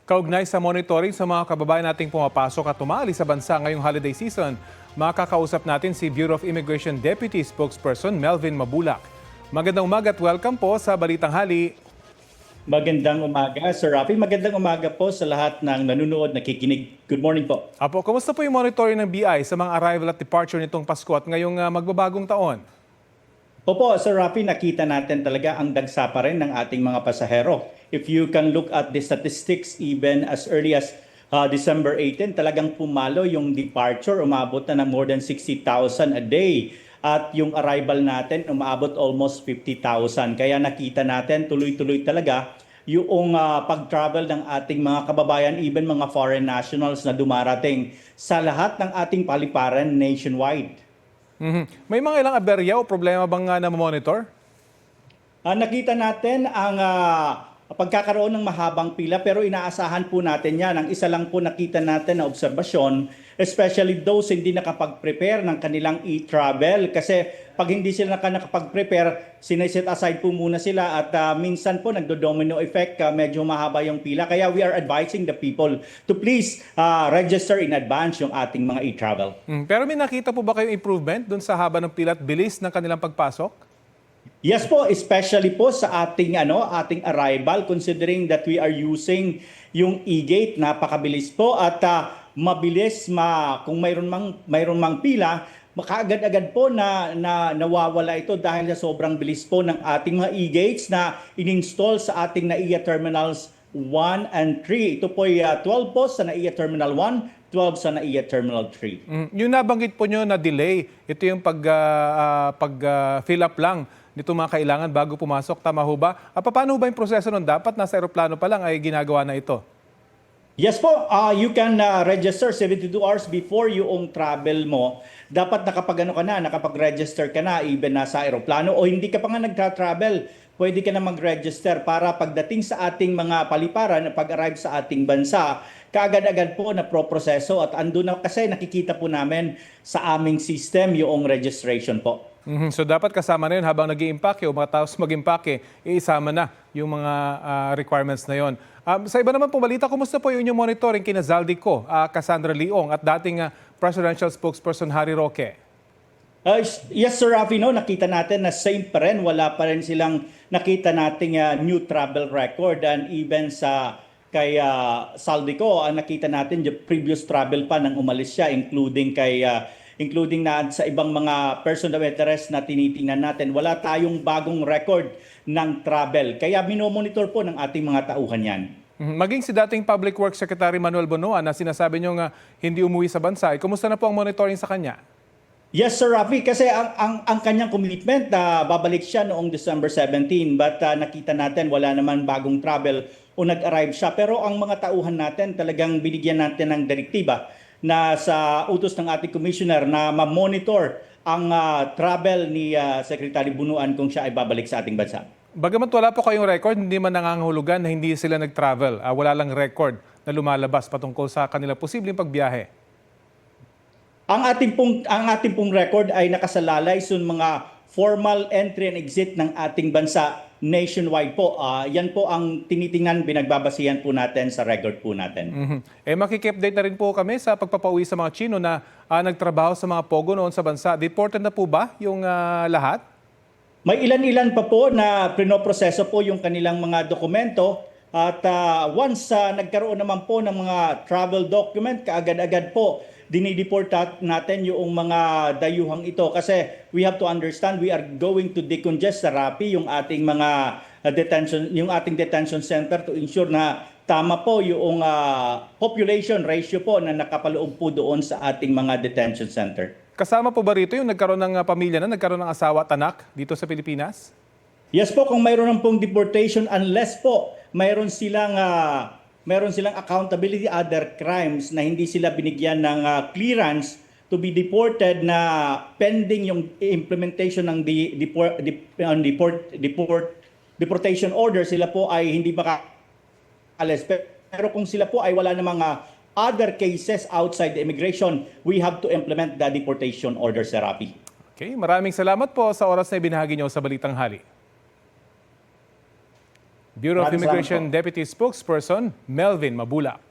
Kaugnay sa monitoring sa mga kababayan nating pumapasok at tumali sa bansa ngayong holiday season, makakausap natin si Bureau of Immigration Deputy Spokesperson Melvin Mabulak. Magandang umaga at welcome po sa Balitang Hali. Magandang umaga, Sir Rafi. Magandang umaga po sa lahat ng nanonood, nakikinig. Good morning po. Apo, kumusta po yung monitoring ng BI sa mga arrival at departure nitong Pasko at ngayong magbabagong taon? Opo, Sir Rafi, nakita natin talaga ang dagsa pa rin ng ating mga pasahero. If you can look at the statistics even as early as December 18, talagang pumalo yung departure, umabot na ng more than 60,000 a day. At yung arrival natin, umabot almost 50,000. Kaya nakita natin tuloy-tuloy talaga yung pag-travel ng ating mga kababayan, even mga foreign nationals na dumarating sa lahat ng ating paliparan nationwide. May mga ilang aberya o problema bang na-monitor? Nakita natin ang pagkakaroon ng mahabang pila pero inaasahan po natin yan. Ang isa lang po nakita natin na obserbasyon, especially those hindi nakapag-prepare ng kanilang e-travel. Kasi pag hindi sila nakapag-prepare, sineset aside po muna sila at minsan po nagdo-domino effect, medyo mahaba yung pila. Kaya we are advising the people to please register in advance yung ating mga e-travel. Pero may nakita po ba kayong improvement dun sa haba ng pila at bilis ng kanilang pagpasok? Yes po, especially po sa ating ating arrival, considering that we are using yung e-gate, napakabilis po at mabilis kung mayroon mang pila, makaagad-agad po na nawawala ito dahil sa sobrang bilis po ng ating mga e-gates na in-install sa ating NAIA Terminals 1 and 3. Ito po ay 12 po sa NAIA Terminal 1, 12 sa NAIA Terminal 3. Yung nabanggit po nyo na delay, ito yung pag-fill up lang nito mga kailangan bago pumasok. Tama ho ba? Paano ho ba yung proseso nun? Dapat nasa aeroplano pa lang ay ginagawa na ito? Yes po, you can register 72 hours before yung travel mo. Dapat nakapag-register ka na even nasa aeroplano o hindi ka pa nga nagtra-travel. Pwede ka na mag-register para pagdating sa ating mga paliparan, pag-arrive sa ating bansa, kaagad-agad po na proseso at ando na kasi nakikita po namin sa aming system yung registration po. So dapat kasama na yun habang nag-i-impake o matapos mag-impake, isama na yung mga requirements na yun. Sa iba naman pong balita, kumusta po yung inyong monitoring kina Zaldico, Cassandra Leong at dating Presidential Spokesperson Harry Roque? Yes, Sir Rafi, nakita natin na same pa rin. Wala pa rin silang nakita nating new travel record and even sa kay Saldico, nakita natin yung previous travel pa nang umalis siya, including na sa ibang mga person of interest na tinitingnan natin. Wala tayong bagong record ng travel. Kaya minomonitor po ng ating mga tauhan yan. Maging si dating Public Works Secretary Manuel Bonoan na sinasabi nyo nga hindi umuwi sa bansa, kumusta na po ang monitoring sa kanya? Yes, Sir Rafi, kasi ang kanyang commitment na babalik siya noong December 17, but nakita natin wala naman bagong travel o nag-arrive siya. Pero ang mga tauhan natin talagang binigyan natin ng direktiba na sa utos ng ating commissioner na ma-monitor ang travel ni Secretary Bunuan kung siya ay babalik sa ating bansa. Bagamat wala po kayong record, hindi man nangangahulugan na hindi sila nag-travel. Wala lang record na lumalabas patungkol sa kanilang posibleng pagbiyahe. Ang ating pong record ay nakasalalay sa mga formal entry and exit ng ating bansa nationwide po. Yan po ang tinitingnan, binagbabasihan po natin sa record po natin. Makiki-update na rin po kami sa pagpapauwi sa mga Chino na nagtrabaho sa mga pogo noon sa bansa. Deported na po ba yung lahat? May ilan-ilan pa po na pinoproseso po yung kanilang mga dokumento at once nagkaroon naman po ng mga travel document, kaagad-agad po dinideport natin yung mga dayuhang ito kasi we have to understand we are going to decongest sa Rapi yung ating mga ating detention center to ensure na tama po yung population ratio po na nakapaloob po doon sa ating mga detention center. Kasama po ba rito yung nagkaroon ng pamilya na, nagkaroon ng asawa at anak dito sa Pilipinas? Yes po, kung mayroon ng pong deportation unless po mayroon silang accountability other crimes na hindi sila binigyan ng clearance to be deported na pending yung implementation ng deportation order, sila po ay hindi makaalis. Pero kung sila po ay wala namang other cases outside the immigration, we have to implement the deportation order, Serapi. Okay, maraming salamat po sa oras na ibinahagi niyo sa Balitang Hali. Bureau of Maraming Immigration salamat Deputy Spokesperson Melvin Mabula.